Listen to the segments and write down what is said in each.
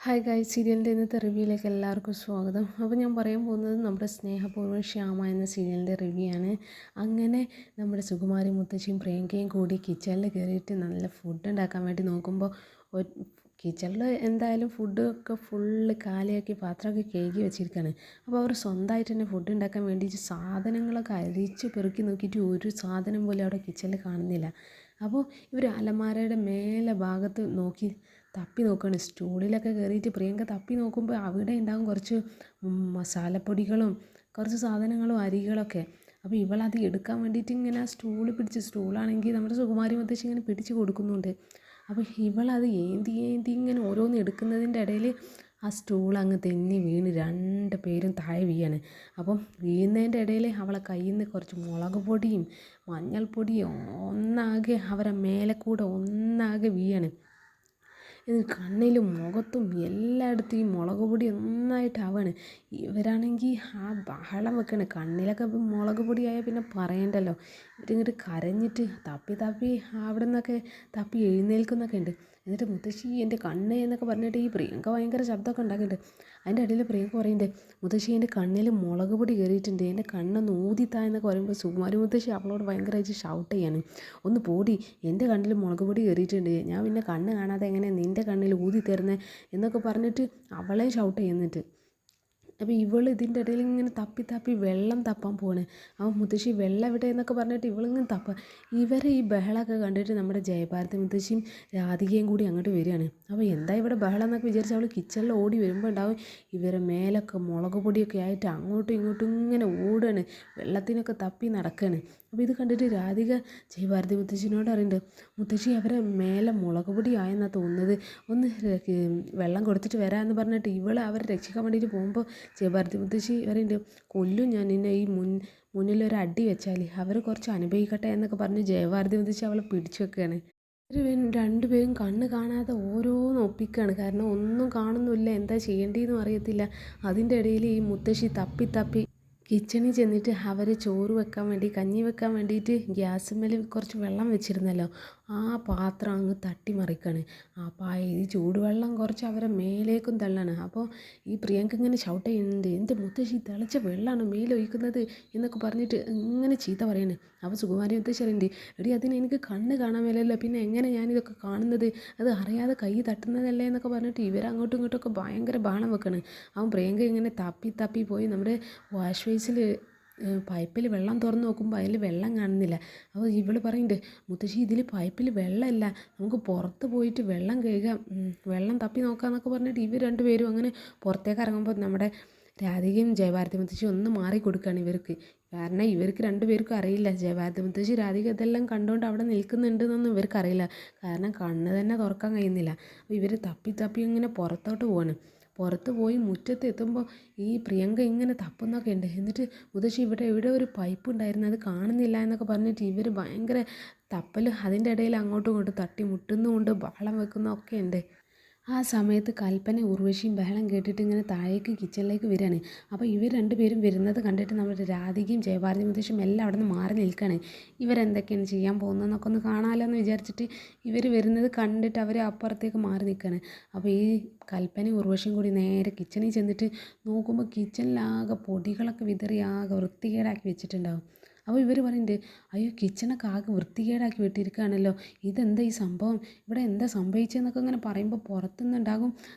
Hi guys, സീരിയലിൻ്റെ ഇന്നത്തെ റിവ്യൂയിലേക്ക് എല്ലാവർക്കും സ്വാഗതം. അപ്പോൾ ഞാൻ പറയാൻ പോകുന്നത് നമ്മുടെ സ്നേഹപൂർവ്വം ശ്യാമ എന്ന സീരിയലിൻ്റെ റിവ്യൂ ആണ്. അങ്ങനെ നമ്മുടെ സുകുമാരി മുത്തശ്ശിയും പ്രിയങ്കയും കൂടി കിച്ചണിൽ കയറിയിട്ട് നല്ല ഫുഡ് ഉണ്ടാക്കാൻ വേണ്ടി നോക്കുമ്പോൾ കിച്ചണിൽ എന്തായാലും ഫുഡൊക്കെ ഫുള്ള് കാലിയാക്കി പാത്രമൊക്കെ കഴുകി വെച്ചിരിക്കുകയാണ്. അപ്പോൾ അവർ സ്വന്തമായിട്ട് തന്നെ ഫുഡ് ഉണ്ടാക്കാൻ വേണ്ടിയിട്ട് സാധനങ്ങളൊക്കെ അരിച്ച് പെറുക്കി നോക്കിയിട്ട് ഒരു സാധനം പോലും അവിടെ കിച്ചണിൽ കാണുന്നില്ല. അപ്പോൾ ഇവർ അലമാരയുടെ മേലെ ഭാഗത്ത് നോക്കി തപ്പി നോക്കുകയാണ്. സ്റ്റൂളിലൊക്കെ കയറിയിട്ട് പ്രിയങ്ക തപ്പി നോക്കുമ്പോൾ അവിടെ ഉണ്ടാകും കുറച്ച് മസാലപ്പൊടികളും കുറച്ച് സാധനങ്ങളും അരികളൊക്കെ. അപ്പോൾ ഇവളത് എടുക്കാൻ വേണ്ടിയിട്ട് ഇങ്ങനെ സ്റ്റൂൾ പിടിച്ച്, സ്റ്റൂളാണെങ്കിൽ നമ്മുടെ സുകുമാരി മുത്തശ്ശി ഇങ്ങനെ പിടിച്ച് കൊടുക്കുന്നുണ്ട്. അപ്പോൾ ഇവളത് ഏന്തി ഇങ്ങനെ ഓരോന്ന് എടുക്കുന്നതിൻ്റെ ഇടയിൽ ആ സ്റ്റൂൾ അങ്ങ് തെന്നി വീണ് രണ്ട് പേരും താഴെ വീഴാണ്. അപ്പം വീഴുന്നതിൻ്റെ ഇടയിൽ അവളെ കയ്യിൽ നിന്ന് കുറച്ച് മുളക് പൊടിയും മഞ്ഞൾപ്പൊടിയും ഒന്നാകെ അവരെ മേലെ കൂടെ ഒന്നാകെ വീഴാണ്. ഇത് കണ്ണിലും മുഖത്തും എല്ലായിടത്തും ഈ മുളക് പൊടി ഒന്നായിട്ടാവാണ്. ഇവരാണെങ്കിൽ ആ ബഹളം വെക്കണേ. കണ്ണിലൊക്കെ മുളക് പൊടിയായാൽ പിന്നെ പറയണ്ടല്ലോ. ഇവരിങ്ങോട്ട് കരഞ്ഞിട്ട് തപ്പി അവിടെ നിന്നൊക്കെ തപ്പി എഴുന്നേൽക്കുന്നൊക്കെ ഉണ്ട്. എന്നിട്ട് മുത്തശ്ശി എൻ്റെ കണ്ണ് എന്നൊക്കെ പറഞ്ഞിട്ട് ഈ പ്രിയങ്ക ഭയങ്കര ശബ്ദമൊക്കെ ഉണ്ടാക്കുന്നുണ്ട്. അതിൻ്റെ ഇടയിൽ പ്രിയങ്ക പറയുന്നുണ്ട്, മുത്തശ്ശി എൻ്റെ കണ്ണിൽ മുളക് പൊടി കയറിയിട്ടുണ്ട്, എൻ്റെ കണ്ണൊന്ന് ഊതിത്താ എന്നൊക്കെ പറയുമ്പോൾ സുകുമാരി മുത്തശ്ശി അവളോട് ഭയങ്കരമായിട്ട് ഷൗട്ട് ചെയ്യാണ്, ഒന്ന് പോടി, എൻ്റെ കണ്ണിൽ മുളക് പൊടി കയറിയിട്ടുണ്ട്, ഞാൻ പിന്നെ കണ്ണ് കാണാതെ എങ്ങനെ നിൻ്റെ കണ്ണിൽ ഊതി തരുന്നത് എന്നൊക്കെ പറഞ്ഞിട്ട് അവളെ ഷൗട്ട് ചെയ്യുന്നിട്ട്. അപ്പോൾ ഇവൾ ഇതിൻ്റെ ഇടയിൽ ഇങ്ങനെ തപ്പി വെള്ളം തപ്പാൻ പോവാണ്. അപ്പോൾ മുത്തശ്ശി വെള്ളം എവിടെ എന്നൊക്കെ പറഞ്ഞിട്ട് ഇവളിങ്ങനെ തപ്പ. ഇവരെ ഈ ബഹളമൊക്കെ കണ്ടിട്ട് നമ്മുടെ ജയഭാരതി മുത്തശ്ശിയും രാധികയും കൂടി അങ്ങോട്ട് വരികയാണ്. അപ്പോൾ എന്താ ഇവിടെ ബഹളം എന്നൊക്കെ വിചാരിച്ച് അവൾ കിച്ചണിൽ ഓടി വരുമ്പോൾ ഉണ്ടാവും ഇവരെ മേലൊക്കെ മുളക് പൊടിയൊക്കെ ആയിട്ട് അങ്ങോട്ടും ഇങ്ങോട്ടും ഇങ്ങനെ ഓടുകയാണ്, വെള്ളത്തിനൊക്കെ തപ്പി നടക്കുകയാണ്. അപ്പോൾ ഇത് കണ്ടിട്ട് രാധിക ജയഭാരതി മുത്തശ്ശിനോട് അറിയുന്നുണ്ട്, മുത്തശ്ശി അവരെ മേലെ മുളക് പൊടി ആയെന്നാണ് തോന്നുന്നത്, ഒന്ന് വെള്ളം കൊടുത്തിട്ട് വരാമെന്ന് പറഞ്ഞിട്ട് ഇവൾ അവരെ രക്ഷിക്കാൻ വേണ്ടിയിട്ട് പോകുമ്പോൾ ജയഭാരതി മുത്തശ്ശി പറയുന്നുണ്ട്, കൊല്ലും ഞാൻ നിന്നെ, ഈ മുന്നിലൊരു അടി വെച്ചാൽ അവർ കുറച്ച് അനുഭവിക്കട്ടെ എന്നൊക്കെ പറഞ്ഞ് ജയഭാരതി മുത്തശ്ശി അവളെ പിടിച്ചു വെക്കുകയാണ്. രണ്ടുപേരും കണ്ണ് കാണാതെ ഓരോന്ന് ഒപ്പിക്കുകയാണ്. കാരണം ഒന്നും കാണുന്നില്ല, എന്താ ചെയ്യേണ്ടതെന്നും അറിയത്തില്ല. അതിൻ്റെ ഇടയിൽ ഈ മുത്തശ്ശി തപ്പി കിച്ചണിൽ ചെന്നിട്ട് അവർ ചോറ് വെക്കാൻ വേണ്ടി, കഞ്ഞി വെക്കാൻ വേണ്ടിയിട്ട് ഗ്യാസുമ്മേൽ കുറച്ച് വെള്ളം വെച്ചിരുന്നല്ലോ, ആ പാത്രം അങ്ങ് തട്ടിമറിക്കാണ്. അപ്പോൾ ഈ ചൂടുവെള്ളം കുറച്ച് അവരെ മേലേക്കും തള്ളാണ്. അപ്പോൾ ഈ പ്രിയങ്ക ഇങ്ങനെ ഷൗട്ട് ചെയ്യുന്നുണ്ട്, എൻ്റെ മുത്തശ്ശി തിളച്ച വെള്ളമാണ് മേലൊഴിക്കുന്നത് എന്നൊക്കെ പറഞ്ഞിട്ട് ഇങ്ങനെ ചീത്ത പറയുന്നത്. അപ്പോൾ സുകുമാരി മുത്തശ്ശി പറയുന്നുണ്ട്, എടി അതിന് എനിക്ക് കണ്ണ് കാണാൻ മേലല്ലോ, പിന്നെ എങ്ങനെ ഞാനിതൊക്കെ കാണുന്നത്, അത് അറിയാതെ കൈ തട്ടുന്നതല്ലേ എന്നൊക്കെ പറഞ്ഞിട്ട് ഇവരങ്ങോട്ടും ഇങ്ങോട്ടൊക്കെ ഭയങ്കര ബഹളം വെക്കാണ്. അവൻ പ്രിയങ്ക ഇങ്ങനെ തപ്പി പോയി നമ്മുടെ വാഷ് ബേസിൽ പൈപ്പിൽ വെള്ളം തുറന്ന് നോക്കുമ്പോൾ അതിൽ വെള്ളം കാണുന്നില്ല. അപ്പോൾ ഇവൾ പറയുന്നുണ്ട്, മുത്തശ്ശി ഇതിൽ പൈപ്പിൽ വെള്ളമില്ല, നമുക്ക് പുറത്ത് പോയിട്ട് വെള്ളം കഴുകാം, വെള്ളം തപ്പി നോക്കാമെന്നൊക്കെ പറഞ്ഞിട്ട് ഇവർ രണ്ടുപേരും അങ്ങനെ പുറത്തേക്ക് ഇറങ്ങുമ്പോൾ നമ്മുടെ രാധികയും ജയഭാരതി മുത്തശ്ശി ഒന്ന് മാറി കൊടുക്കുകയാണ് ഇവർക്ക്. കാരണം ഇവർക്ക് രണ്ടുപേർക്കും അറിയില്ല, ജയഭാരതി മുത്തശ്ശി രാധിക ഇതെല്ലാം കണ്ടുകൊണ്ട് അവിടെ നിൽക്കുന്നുണ്ടെന്നൊന്നും ഇവർക്കറിയില്ല. കാരണം കണ്ണ് തന്നെ തുറക്കാൻ കഴിയുന്നില്ല. അപ്പോൾ ഇവർ തപ്പി ഇങ്ങനെ പുറത്തോട്ട് പോവാണ്. പുറത്ത് പോയി മുറ്റത്ത് എത്തുമ്പോൾ ഈ പ്രിയങ്ക ഇങ്ങനെ തപ്പുന്നൊക്കെ ഉണ്ട്. എന്നിട്ട് മുത്തശ്ശി ഇവിടെ ഒരു പൈപ്പ് ഉണ്ടായിരുന്നു, അത് കാണുന്നില്ല എന്നൊക്കെ പറഞ്ഞിട്ട് ഇവർ ഭയങ്കര തപ്പൽ, അതിൻ്റെ ഇടയിൽ അങ്ങോട്ടും ഇങ്ങോട്ടും തട്ടി മുട്ടുന്നുമുണ്ട്, ബഹളം വെക്കുന്നതൊക്കെ ഉണ്ട്. ആ സമയത്ത് കൽപ്പന ഉർവശിയും ബഹളം കേട്ടിട്ട് ഇങ്ങനെ താഴേക്ക് കിച്ചണിലേക്ക് വരികയാണ്. അപ്പോൾ ഇവർ രണ്ടുപേരും വരുന്നത് കണ്ടിട്ട് നമ്മുടെ രാധികയും ജയഭാരതി മുത്തശ്ശിയും എല്ലാം അവിടെ നിന്ന് മാറി നിൽക്കുകയാണ്. ഇവരെന്തൊക്കെയാണ് ചെയ്യാൻ പോകുന്നതെന്നൊക്കെ ഒന്ന് കാണാമല്ലോ എന്ന് വിചാരിച്ചിട്ട് ഇവർ വരുന്നത് കണ്ടിട്ട് അവർ അപ്പുറത്തേക്ക് മാറി നിൽക്കുകയാണ്. അപ്പോൾ ഈ കൽപ്പനയും ഉർവശിയും കൂടി നേരെ കിച്ചണിൽ ചെന്നിട്ട് നോക്കുമ്പോൾ കിച്ചണിലാകെ പൊടികളൊക്കെ വിതറി ആകെ വൃത്തികേടാക്കി വെച്ചിട്ടുണ്ടാകും. അപ്പോൾ ഇവർ പറയുന്നുണ്ട്, അയ്യോ കിച്ചണൊക്കെ ആകെ വൃത്തികേടാക്കി വിട്ടിരിക്കുകയാണല്ലോ, ഇതെന്താ ഈ സംഭവം, ഇവിടെ എന്താ സംഭവിച്ചതെന്നൊക്കെ ഇങ്ങനെ പറയുമ്പോൾ പുറത്തുനിന്നുണ്ടാകും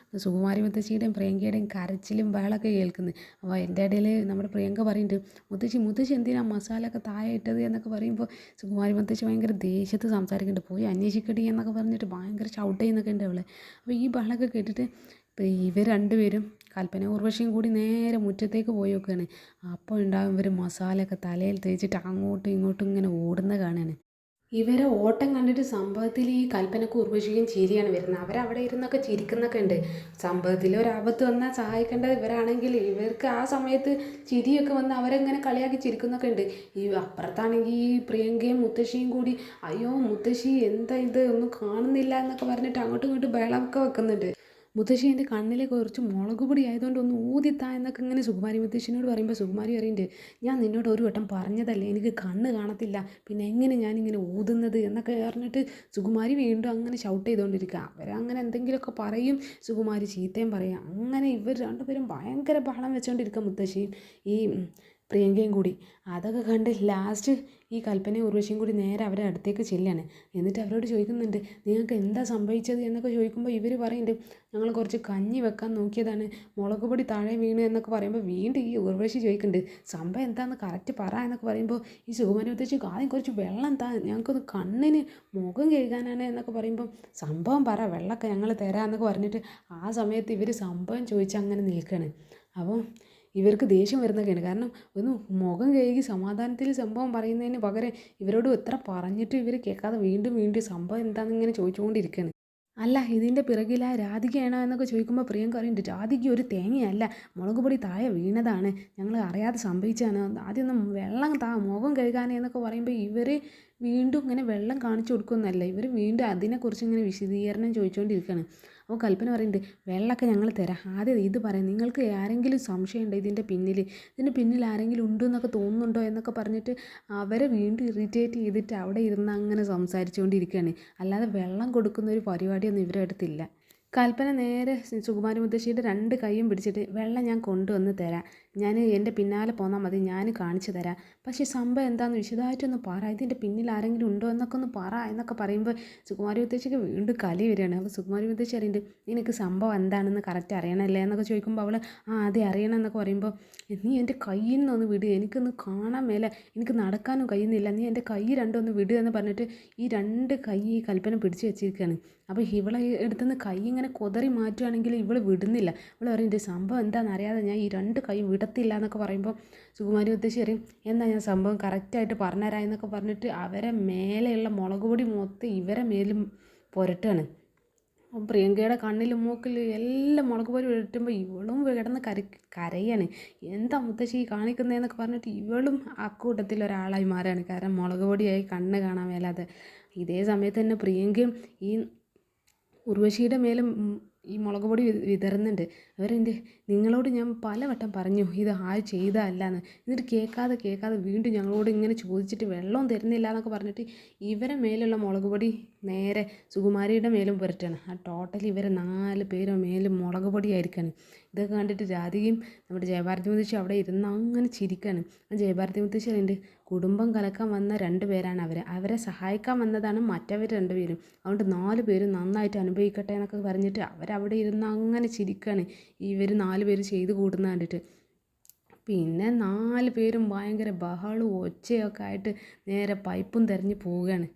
സുകുമാരി മുത്തശ്ശിയുടെയും പ്രിയങ്കയുടെയും കരച്ചിലും ബഹളമൊക്കെ കേൾക്കുന്നത്. അപ്പോൾ എൻ്റെ ഇടയിൽ നമ്മുടെ പ്രിയങ്ക പറയുന്നുണ്ട്, മുത്തശ്ശി എന്തിനാ മസാല ഒക്കെ താഴെ ഇട്ടത് എന്നൊക്കെ പറയുമ്പോൾ സുകുമാരി മുത്തശ്ശി ഭയങ്കര ദേഷ്യത്ത് സംസാരിക്കുന്നുണ്ട്, പോയി അന്വേഷിക്കടി എന്നൊക്കെ പറഞ്ഞിട്ട് ഭയങ്കര ഷൗട്ട് ചെയ്യുന്നൊക്കെ ഉണ്ട് അവളെ. അപ്പോൾ ഈ ബഹളമൊക്കെ കേട്ടിട്ട് ഇവർ രണ്ടുപേരും കൽപ്പന ഉർവശിയും കൂടി നേരെ മുറ്റത്തേക്ക് പോയി നോക്കുകയാണ്. അപ്പോൾ ഉണ്ടാകും ഇവർ മസാലയൊക്കെ തലയിൽ തേച്ചിട്ട് അങ്ങോട്ടും ഇങ്ങോട്ടും ഇങ്ങനെ ഓടുന്ന കാണാൻ. ഇവരെ ഓട്ടം കണ്ടിട്ട് സംഭവത്തിൽ ഈ കൽപ്പനക്കും ഉർവശിക്കും ചിരിയാണ് വരുന്നത്. അവരവിടെ ഇരുന്നൊക്കെ ചിരിക്കുന്നൊക്കെ ഉണ്ട്. സംഭവത്തിൽ ഒരു ആപത്ത് വന്നാൽ സഹായിക്കേണ്ടത് ഇവരാണെങ്കിൽ ഇവർക്ക് ആ സമയത്ത് ചിരിയൊക്കെ വന്ന് അവരെങ്ങനെ കളിയാക്കി ചിരിക്കുന്നൊക്കെ ഉണ്ട്. ഈ അപ്പുറത്താണെങ്കിൽ ഈ പ്രിയങ്കയും മുത്തശ്ശിയും കൂടി, അയ്യോ മുത്തശ്ശി എന്താ ഇത്, ഒന്നും കാണുന്നില്ല എന്നൊക്കെ പറഞ്ഞിട്ട് അങ്ങോട്ടും ഇങ്ങോട്ടും ബഹളമൊക്കെ വെക്കുന്നുണ്ട്. മുത്തശ്ശി എൻ്റെ കണ്ണിലെ കുറച്ച് മുളക് പൊടി ആയതുകൊണ്ട് ഒന്ന് ഊതിത്താ എന്നൊക്കെ ഇങ്ങനെ സുകുമാരി മുത്തശ്ശിനോട് പറയുമ്പോൾ സുകുമാരി പറയുന്നുണ്ട്, ഞാൻ നിന്നോട് ഒരു വട്ടം പറഞ്ഞതല്ലേ എനിക്ക് കണ്ണ് കാണത്തില്ല, പിന്നെ എങ്ങനെ ഞാനിങ്ങനെ ഊതുന്നത് എന്നൊക്കെ പറഞ്ഞിട്ട് സുകുമാരി വീണ്ടും അങ്ങനെ ഷൗട്ട് ചെയ്തുകൊണ്ടിരിക്കുക. അവരങ്ങനെ എന്തെങ്കിലുമൊക്കെ പറയും, സുകുമാരി ചീത്തയും പറയാം. അങ്ങനെ ഇവർ രണ്ടുപേരും ഭയങ്കര ബഹളം വെച്ചുകൊണ്ടിരിക്കുക, മുത്തശ്ശിയും ഈ പ്രിയങ്കയും കൂടി. അതൊക്കെ കണ്ട് ലാസ്റ്റ് ഈ കൽപ്പനയും ഉർവശിയും കൂടി നേരെ അവരെ അടുത്തേക്ക് ചെല്ലാണ്. എന്നിട്ട് അവരോട് ചോദിക്കുന്നുണ്ട്, നിങ്ങൾക്ക് എന്താ സംഭവിച്ചത് എന്നൊക്കെ ചോദിക്കുമ്പോൾ ഇവർ പറയുന്നുണ്ട്, ഞങ്ങൾ കുറച്ച് കഞ്ഞി വെക്കാൻ നോക്കിയതാണ്, മുളക് പൊടി താഴെ വീണ് എന്നൊക്കെ പറയുമ്പോൾ വീണ്ടും ഈ ഉർവശി ചോദിക്കുന്നുണ്ട്, സംഭവം എന്താണെന്ന് കറക്റ്റ് പറ എന്നൊക്കെ പറയുമ്പോൾ ഈ സുകുമാരി മുത്തശ്ശി ആദ്യം കുറച്ച് വെള്ളം താ, ഞങ്ങൾക്കൊന്ന് കണ്ണിന് മുഖം കഴുകാനാണ് എന്നൊക്കെ പറയുമ്പോൾ സംഭവം പറ, വെള്ളമൊക്കെ ഞങ്ങൾ തരാം എന്നൊക്കെ പറഞ്ഞിട്ട് ആ സമയത്ത് ഇവർ സംഭവം ചോദിച്ച് അങ്ങനെ നിൽക്കുകയാണ്. അപ്പോൾ ഇവർക്ക് ദേഷ്യം വരുന്നൊക്കെയാണ്. കാരണം ഒന്ന് മുഖം കഴുകി സമാധാനത്തിൽ സംഭവം പറയുന്നതിന് പകരം ഇവരോട് എത്ര പറഞ്ഞിട്ട് ഇവർ കേൾക്കാതെ വീണ്ടും വീണ്ടും സംഭവം എന്താണെന്ന് ഇങ്ങനെ ചോദിച്ചുകൊണ്ടിരിക്കുകയാണ്. അല്ല ഇതിൻ്റെ പിറകിൽ ആ രാധികയാണോ എന്നൊക്കെ ചോദിക്കുമ്പോൾ പ്രിയങ്ക പറയുന്നുണ്ട്, രാധിക ഒരു തേങ്ങയല്ല, മുളക് പൊടി താഴെ വീണതാണ്, ഞങ്ങൾ അറിയാതെ സംഭവിച്ചതാണ്, ആദ്യം ഒന്ന് വെള്ളം താ മുഖം കഴുകാനേ എന്നൊക്കെ പറയുമ്പോൾ ഇവർ വീണ്ടും ഇങ്ങനെ വെള്ളം കാണിച്ചു കൊടുക്കുന്നല്ല, ഇവർ വീണ്ടും അതിനെക്കുറിച്ച് ഇങ്ങനെ വിശദീകരണം ചോദിച്ചുകൊണ്ടിരിക്കുകയാണ്. അപ്പോൾ കൽപ്പന പറയുന്നുണ്ട്, വെള്ളമൊക്കെ ഞങ്ങൾ തരാം, ആദ്യം ഇത് പറയാം, നിങ്ങൾക്ക് ആരെങ്കിലും സംശയമുണ്ടോ ഇതിൻ്റെ പിന്നിൽ ആരെങ്കിലും ഉണ്ടോ എന്നൊക്കെ തോന്നുന്നുണ്ടോ എന്നൊക്കെ പറഞ്ഞിട്ട് അവരെ വീണ്ടും ഇറിറ്റേറ്റ് ചെയ്തിട്ട് അവിടെ ഇരുന്ന് അങ്ങനെ സംസാരിച്ചുകൊണ്ടിരിക്കുകയാണ്. അല്ലാതെ വെള്ളം കൊടുക്കുന്ന ഒരു പരിപാടിയൊന്നും ഇവരുടെ അടുത്തില്ല. കൽപ്പന നേരെ സുകുമാരി മുത്തശ്ശിയുടെ രണ്ട് കൈയും പിടിച്ചിട്ട്, വെള്ളം ഞാൻ കൊണ്ടുവന്ന് തരാം, ഞാൻ എൻ്റെ പിന്നാലെ പോന്നാൽ മതി, ഞാൻ കാണിച്ചു തരാം, പക്ഷേ സംഭവം എന്താണെന്ന് വിശദമായിട്ടൊന്ന് പറ, ഇതിൻ്റെ പിന്നിൽ ആരെങ്കിലും ഉണ്ടോ എന്നൊക്കെ ഒന്ന് പറ എന്നൊക്കെ പറയുമ്പോൾ സുകുമാരി മുത്തശ്ശിക്ക് വീണ്ടും കലി വരികയാണ്. അപ്പോൾ സുകുമാരി മുത്തശ്ശി അറിയുന്നുണ്ട്, നിനക്ക് സംഭവം എന്താണെന്ന് കറക്റ്റ് അറിയണമല്ലേ എന്നൊക്കെ ചോദിക്കുമ്പോൾ അവൾ അതെ അറിയണം എന്നൊക്കെ പറയുമ്പോൾ, നീ എൻ്റെ കയ്യിൽ നിന്നൊന്ന് വിട്, എനിക്കൊന്ന് കാണാൻ മേലെ, എനിക്ക് നടക്കാനും കഴിയുന്നില്ല, നീ എൻ്റെ കൈ രണ്ടൊന്ന് വിട് എന്ന് പറഞ്ഞിട്ട് ഈ രണ്ട് കൈ ഈ കൽപ്പന പിടിച്ച് വെച്ചിരിക്കുകയാണ്. അപ്പോൾ ഇവളെ എടുത്തുനിന്ന് കൈ ഇങ്ങനെ കൊതറി മാറ്റുകയാണെങ്കിൽ ഇവൾ വിടുന്നില്ല. ഇവൾ പറയുന്നുണ്ട്, സംഭവം എന്താണെന്ന് അറിയാതെ ഞാൻ ഈ രണ്ട് കൈ വിടത്തില്ല എന്നൊക്കെ പറയുമ്പോൾ സുകുമാരി മുത്തശ്ശി പറയും, എന്നാൽ ഞാൻ സംഭവം കറക്റ്റായിട്ട് പറഞ്ഞുതരാം എന്നൊക്കെ പറഞ്ഞിട്ട് അവരെ മേലെയുള്ള മുളക് പൊടി മൊത്തം ഇവരെ മേലും പുരട്ടാണ്. പ്രിയങ്കയുടെ കണ്ണിലും മൂക്കിലും എല്ലാം മുളക് പൊടി പുരട്ടുമ്പോൾ ഇവളും കിടന്ന് കരയാണ്. എന്താ മുത്തശ്ശി കാണിക്കുന്നതെന്നൊക്കെ പറഞ്ഞിട്ട് ഇവളും അക്കൂട്ടത്തിൽ ഒരാളായി മാറാണ്. കാരണം മുളക് പൊടിയായി കണ്ണ് കാണാൻ മേലാതെ. ഇതേ സമയത്ത് തന്നെ പ്രിയങ്കയും ഈ ഉർവശിയുടെ മേലും ഈ മുളക് പൊടി വിതറുന്നുണ്ട്. അവരെൻ്റെ നിങ്ങളോട് ഞാൻ പലവട്ടം പറഞ്ഞു ഇത് ചെയ്തതല്ലാന്ന്, എന്നിട്ട് കേൾക്കാതെ വീണ്ടും ഞങ്ങളോട് ഇങ്ങനെ ചോദിച്ചിട്ട് വെള്ളവും തരുന്നില്ല എന്നൊക്കെ പറഞ്ഞിട്ട് ഇവരെ മേലുള്ള മുളക് പൊടി നേരെ സുകുമാരിയുടെ മേലും പുരട്ടാണ്. ആ ടോട്ടൽ ഇവരെ 4 പേരുടെ മേലും മുളക് പൊടിയായിരിക്കാണ്. ഇതൊക്കെ കണ്ടിട്ട് രാധികയും നമ്മുടെ ജയഭാരതി മുത്തശ്ശി അവിടെ ഇരുന്ന് അങ്ങനെ ചിരിക്കാണ്. ആ ജയഭാരതി മുത്തശ്ശി അതിൻ്റെ കുടുംബം കലക്കാൻ വന്ന 2 പേരാണ് അവരെ സഹായിക്കാൻ വന്നതാണ് മറ്റവർ 2 പേരും, അതുകൊണ്ട് 4 പേരും നന്നായിട്ട് അനുഭവിക്കട്ടെ എന്നൊക്കെ പറഞ്ഞിട്ട് അവരവിടെ ഇരുന്ന് അങ്ങനെ ചിരിക്കാണ് ഇവർ 4 പേര് ചെയ്ത് കൂടുന്ന കണ്ടിട്ട്. പിന്നെ 4 പേരും ഭയങ്കര ബഹളവും ഒച്ചയൊക്കെ ആയിട്ട് നേരെ പൈപ്പും തിരഞ്ഞ് പോവുകയാണ്.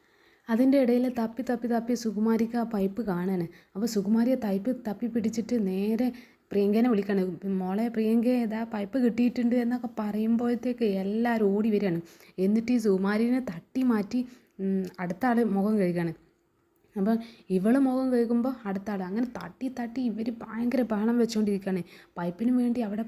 അതിൻ്റെ ഇടയിൽ തപ്പി സുകുമാരിക്ക് ആ പൈപ്പ് കാണാണ്. അപ്പോൾ സുകുമാരിയെ തപ്പി പിടിച്ചിട്ട് നേരെ പ്രിയങ്കേനെ വിളിക്കാണ്, മോളെ പ്രിയങ്ക ഏതാ പൈപ്പ് കിട്ടിയിട്ടുണ്ട് എന്നൊക്കെ പറയുമ്പോഴത്തേക്ക് എല്ലാവരും ഓടി വരികയാണ്. എന്നിട്ട് ഈ സുകുമാരിനെ തട്ടി മാറ്റി അടുത്ത ആൾ മുഖം കഴുകാണ്. അപ്പം ഇവൾ മുഖം കഴുകുമ്പോൾ അടുത്ത ആൾ അങ്ങനെ തട്ടി ഇവർ ഭയങ്കര ബഹളം വെച്ചുകൊണ്ടിരിക്കുകയാണ്. പൈപ്പിന് വേണ്ടി അവിടെ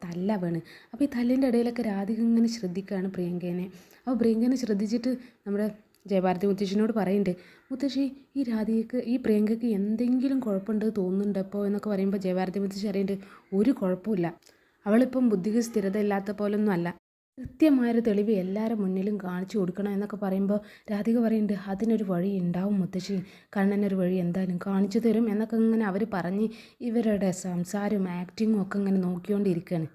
തല്ല വീണ്. അപ്പോൾ ഈ തല്ലിൻ്റെ ഇടയിലൊക്കെ രാധിക ഇങ്ങനെ ശ്രദ്ധിക്കുകയാണ് പ്രിയങ്കേനെ. അപ്പോൾ പ്രിയങ്കേനെ ശ്രദ്ധിച്ചിട്ട് നമ്മുടെ ജയഭാരതി മുത്തശ്ശിനോട് പറയുന്നുണ്ട്, മുത്തശ്ശി ഈ രാധികയ്ക്ക് ഈ പ്രിയങ്കയ്ക്ക് എന്തെങ്കിലും കുഴപ്പമുണ്ട് തോന്നുന്നുണ്ട് അപ്പോൾ എന്നൊക്കെ പറയുമ്പോൾ ജയഭാരതി മുത്തശ്ശി അറിയുന്നുണ്ട്, ഒരു കുഴപ്പമില്ല, അവളിപ്പം ബുദ്ധിക്ക് സ്ഥിരത ഇല്ലാത്ത പോലൊന്നും അല്ല, കൃത്യമായൊരു തെളിവ് എല്ലാവരും മുന്നിലും കാണിച്ചു കൊടുക്കണം എന്നൊക്കെ പറയുമ്പോൾ രാധിക പറയുന്നുണ്ട്, അതിനൊരു വഴി ഉണ്ടാവും മുത്തശ്ശി, കണ്ണനൊരു വഴി എന്തായാലും കാണിച്ചു തരും എന്നൊക്കെ ഇങ്ങനെ അവർ പറഞ്ഞ് ഇവരുടെ സംസാരവും ആക്ടിങ്ങും ഒക്കെ ഇങ്ങനെ നോക്കിക്കൊണ്ടിരിക്കുകയാണ്.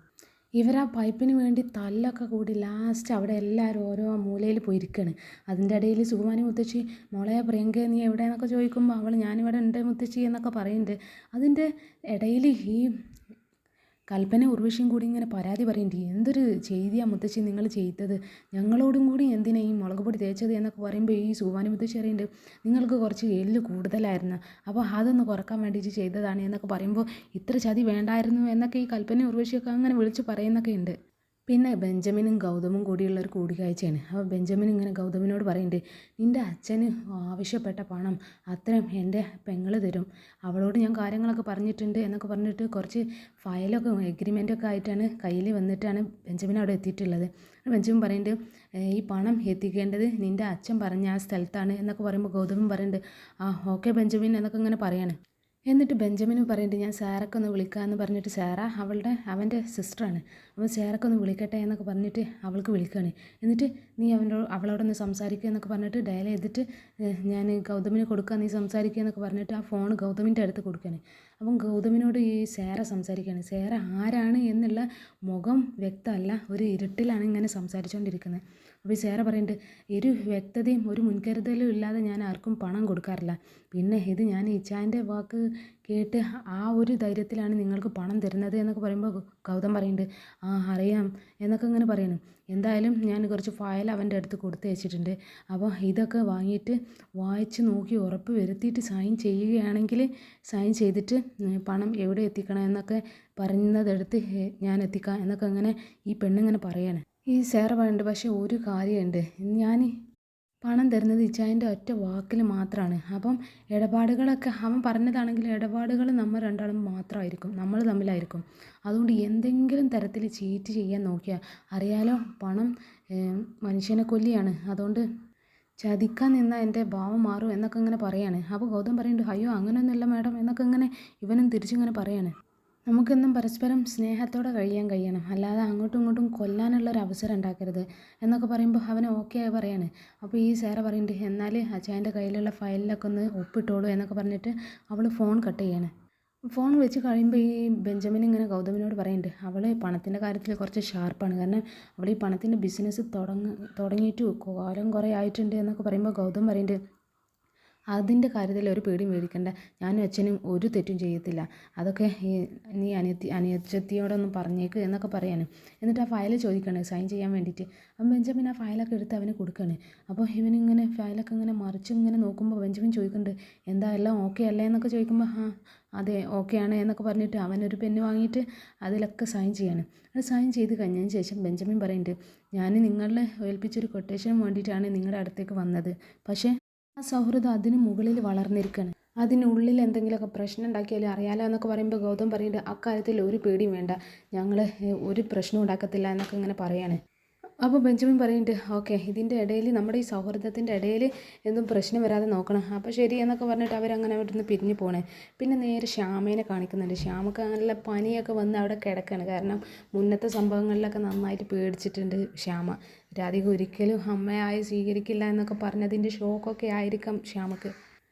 ഇവർ ആ പൈപ്പിന് വേണ്ടി തല്ലൊക്കെ കൂടി ലാസ്റ്റ് അവിടെ എല്ലാവരും ഓരോ മൂലയിൽ പോയിരിക്കുകയാണ്. അതിൻ്റെ ഇടയിൽ സുകുമാരി മുത്തശ്ശി മോളെ പ്രിയങ്ക നീ എവിടെയെന്നൊക്കെ ചോദിക്കുമ്പോൾ അവൾ ഞാനിവിടെ ഉണ്ട് മുത്തശ്ശി എന്നൊക്കെ പറയുന്നുണ്ട്. അതിൻ്റെ ഇടയിൽ ഈ കൽപ്പന ഉർവശിയും കൂടി ഇങ്ങനെ പരാതി പറയുന്നുണ്ട്, എന്തൊരു ചെയ്തിയാണ് മുത്തശ്ശി നിങ്ങൾ ചെയ്തത്, ഞങ്ങളോടും കൂടി എന്തിനാ ഈ മുളക് പൊടി തേച്ചത് എന്നൊക്കെ പറയുമ്പോൾ ഈ സുകുമാരി മുത്തശ്ശി പറയുന്നുണ്ട്, നിങ്ങൾക്ക് കുറച്ച് എല്ല് കൂടുതലായിരുന്നു, അപ്പോൾ അതൊന്ന് കുറക്കാൻ വേണ്ടിയിട്ട് ചെയ്തതാണ് എന്നൊക്കെ പറയുമ്പോൾ ഇത്ര ചതി വേണ്ടായിരുന്നു എന്നൊക്കെ ഈ കൽപ്പന ഉർവശിയൊക്കെ അങ്ങനെ വിളിച്ച് പറയുന്നൊക്കെ ഉണ്ട്. പിന്നെ ബെഞ്ചമിനും ഗൗതമും കൂടിയുള്ള ഒരു കൂടിക്കാഴ്ചയാണ്. അപ്പോൾ ബെഞ്ചമിൻ ഇങ്ങനെ ഗൗതമിനോട് പറയുന്നുണ്ട്, നിൻ്റെ അച്ഛന് ആവശ്യപ്പെട്ട പണം അത്രയും എൻ്റെ പെങ്ങൾ തരും, അവളോട് ഞാൻ കാര്യങ്ങളൊക്കെ പറഞ്ഞിട്ടുണ്ട് എന്നൊക്കെ പറഞ്ഞിട്ട് കുറച്ച് ഫയലൊക്കെ എഗ്രിമെൻ്റൊക്കെ ആയിട്ടാണ് കയ്യിൽ വന്നിട്ടാണ് ബെഞ്ചമിൻ അവിടെ എത്തിയിട്ടുള്ളത്. ബെഞ്ചമിൻ പറയുന്നുണ്ട്, ഈ പണം എത്തിക്കേണ്ടത് നിൻ്റെ അച്ഛൻ പറഞ്ഞ ആ സ്ഥലത്താണ് എന്നൊക്കെ പറയുമ്പോൾ ഗൗതമൻ പറയുന്നുണ്ട്, ഓക്കെ ബെഞ്ചമിൻ എന്നൊക്കെ ഇങ്ങനെ പറയാണ്. എന്നിട്ട് ബെഞ്ചമിന് പറയുന്നുണ്ട് ഞാൻ സാറൊക്കെ ഒന്ന് വിളിക്കാമെന്ന് പറഞ്ഞിട്ട് സാറ അവൻ്റെ സിസ്റ്ററാണ്. അപ്പോൾ സാറൊക്കെ ഒന്ന് വിളിക്കട്ടെ എന്നൊക്കെ പറഞ്ഞിട്ട് അവൾക്ക് വിളിക്കുകയാണ്. എന്നിട്ട് നീ അവളോടൊന്ന് സംസാരിക്കുക എന്നൊക്കെ പറഞ്ഞിട്ട് ഡയൽ ചെയ്തിട്ട് ഞാൻ ഗൗതമിന് കൊടുക്കുക, നീ സംസാരിക്കുക എന്നൊക്കെ പറഞ്ഞിട്ട് ആ ഫോൺ ഗൗതമിൻ്റെ അടുത്ത് കൊടുക്കുകയാണ്. അപ്പം ഗൗതമിനോട് ഈ സാറ സംസാരിക്കുകയാണ്. സാറ ആരാണ് എന്നുള്ള മുഖം വ്യക്തമല്ല, ഒരു ഇരുട്ടിലാണ് ഇങ്ങനെ സംസാരിച്ചുകൊണ്ടിരിക്കുന്നത്. അപ്പോൾ ഈ സാറ പറയുന്നുണ്ട് ഒരു വ്യക്തതയും ഒരു മുൻകരുതലും ഇല്ലാതെ ഞാൻ ആർക്കും പണം കൊടുക്കാറില്ല. പിന്നെ ഇത് ഞാൻ ഇച്ചാൻ്റെ വാക്ക് കേട്ട് ആ ഒരു ധൈര്യത്തിലാണ് നിങ്ങൾക്ക് പണം തരുന്നത് എന്നൊക്കെ പറയുമ്പോൾ ഗൗതം പറയുന്നുണ്ട് അറിയാം എന്നൊക്കെ ഇങ്ങനെ പറയണം. എന്തായാലും ഞാൻ കുറച്ച് ഫയൽ അവൻ്റെ അടുത്ത് കൊടുത്ത് വെച്ചിട്ടുണ്ട്. അപ്പോൾ ഇതൊക്കെ വാങ്ങിയിട്ട് വായിച്ച് നോക്കി ഉറപ്പ് വരുത്തിയിട്ട് സൈൻ ചെയ്യുകയാണെങ്കിൽ സൈൻ ചെയ്തിട്ട് പണം എവിടെ എത്തിക്കണം എന്നൊക്കെ പറയുന്നതെടുത്ത് ഞാൻ എത്തിക്കാം എന്നൊക്കെ അങ്ങനെ ഈ പെണ്ണിങ്ങനെ പറയാണ്. ഈ സാറ് പറയുന്നുണ്ട് പക്ഷേ ഒരു കാര്യമുണ്ട്, ഞാൻ പണം തരുന്നത് ഇച്ചായൻ്റെ ഒറ്റ വാക്കിൽ മാത്രമാണ്. അപ്പം ഇടപാടുകളൊക്കെ അവൻ പറഞ്ഞതാണെങ്കിൽ ഇടപാടുകൾ നമ്മൾ രണ്ടാളും മാത്രമായിരിക്കും, നമ്മൾ തമ്മിലായിരിക്കും. അതുകൊണ്ട് എന്തെങ്കിലും തരത്തിൽ ചീറ്റ് ചെയ്യാൻ നോക്കിയാൽ അറിയാലോ പണം മനുഷ്യനെ കൊല്ലിയാണ്, അതുകൊണ്ട് ചതിക്കാൻ നിന്നാൽ എൻ്റെ ഭാവം മാറും എന്നൊക്കെ ഇങ്ങനെ പറയാണ്. അപ്പോൾ ഗൗതം പറയുന്നുണ്ട് അയ്യോ അങ്ങനെയൊന്നുമില്ല മാഡം എന്നൊക്കെ ഇങ്ങനെ ഇവനും തിരിച്ചിങ്ങനെ പറയാണ്. നമുക്കെന്നും പരസ്പരം സ്നേഹത്തോടെ കഴിയണം, അല്ലാതെ അങ്ങോട്ടും ഇങ്ങോട്ടും കൊല്ലാനുള്ളൊരു അവസരം ഉണ്ടാക്കരുത് എന്നൊക്കെ പറയുമ്പോൾ അവൻ ഓക്കെ ആയി പറയാണ്. അപ്പോൾ ഈ സാറ പറയുന്നുണ്ട് എന്നാൽ അച്ചായൻ്റെ കയ്യിലുള്ള ഫയലിലൊക്കെ ഒന്ന് ഒപ്പിട്ടോളൂ എന്നൊക്കെ പറഞ്ഞിട്ട് അവൾ ഫോൺ കട്ട് ചെയ്യാണ്. ഫോൺ വെച്ച് കഴിയുമ്പോൾ ഈ ബെഞ്ചമിൻ ഇങ്ങനെ ഗൗതമിനോട് പറയുന്നുണ്ട് അവൾ പണത്തിൻ്റെ കാര്യത്തിൽ കുറച്ച് ഷാർപ്പാണ്, കാരണം അവൾ ഈ പണത്തിൻ്റെ ബിസിനസ് തുടങ്ങിയിട്ട് കാലം കുറേ ആയിട്ടുണ്ട് എന്നൊക്കെ പറയുമ്പോൾ ഗൗതം പറയുന്നുണ്ട് അതിൻ്റെ കാര്യത്തിൽ ഒരു പേടിയും മേടിക്കണ്ട, ഞാനും അച്ഛനും ഒരു തെറ്റും ചെയ്യത്തില്ല, അതൊക്കെ നീ അനിയത്തിയോടൊന്നും പറഞ്ഞേക്ക് എന്നൊക്കെ പറയാണ്. എന്നിട്ട് ആ ഫയൽ ചോദിക്കുകയാണ് സൈൻ ചെയ്യാൻ വേണ്ടിയിട്ട്. അപ്പം ബെഞ്ചമിൻ ആ ഫയലൊക്കെ എടുത്ത് അവന് കൊടുക്കുകയാണ്. അപ്പോൾ ഇവനിങ്ങനെ ഫയലൊക്കെ ഇങ്ങനെ മറിച്ച് ഇങ്ങനെ നോക്കുമ്പോൾ ബെഞ്ചമിൻ ചോദിക്കുന്നുണ്ട് എന്താ എല്ലാം ഓക്കെ അല്ലേ എന്നൊക്കെ ചോദിക്കുമ്പോൾ അതെ ഓക്കെ ആണ് എന്നൊക്കെ പറഞ്ഞിട്ട് അവനൊരു പെന്ന് വാങ്ങിയിട്ട് അതിലൊക്കെ സൈൻ ചെയ്യാണ്. അത് സൈൻ ചെയ്ത് കഴിഞ്ഞതിന് ശേഷം ബെഞ്ചമിൻ പറയുന്നുണ്ട് ഞാൻ നിങ്ങളെ ഏൽപ്പിച്ചൊരു കൊട്ടേഷന് വേണ്ടിയിട്ടാണ് നിങ്ങളുടെ അടുത്തേക്ക് വന്നത്, പക്ഷേ ആ സൗഹൃദം അതിന് മുകളിൽ വളർന്നിരിക്കുകയാണ്, അതിനുള്ളിൽ എന്തെങ്കിലുമൊക്കെ പ്രശ്നം ഉണ്ടാക്കിയാലും അറിയാലോ എന്നൊക്കെ പറയുമ്പോൾ ഗൗതം പറയുന്നുണ്ട് അക്കാര്യത്തിൽ ഒരു പേടിയും വേണ്ട, ഞങ്ങൾ ഒരു പ്രശ്നം ഉണ്ടാക്കത്തില്ല എന്നൊക്കെ ഇങ്ങനെ പറയാണ്. അപ്പോൾ ബെഞ്ചമിൻ പറയുന്നുണ്ട് ഓക്കെ ഇതിൻ്റെ ഇടയിൽ നമ്മുടെ ഈ സൗഹൃദത്തിൻ്റെ ഇടയിൽ എന്തും പ്രശ്നം വരാതെ നോക്കണം, അപ്പോൾ ശരി എന്നൊക്കെ പറഞ്ഞിട്ട് അവരങ്ങനെ അവിടെ നിന്ന് പിരിഞ്ഞു പോണേ. പിന്നെ നേരെ ശ്യാമേനെ കാണിക്കുന്നുണ്ട്. ശ്യാമക്ക് നല്ല പനിയൊക്കെ വന്ന് അവിടെ കിടക്കുകയാണ്, കാരണം മുന്നത്തെ സംഭവങ്ങളിലൊക്കെ നന്നായിട്ട് പേടിച്ചിട്ടുണ്ട് ശ്യാമ. രാധിക ഒരിക്കലും അമ്മയായി സ്വീകരിക്കില്ല എന്നൊക്കെ പറഞ്ഞതിൻ്റെ ഷോക്കൊക്കെ ആയിരിക്കാം ശ്യാമക്ക്.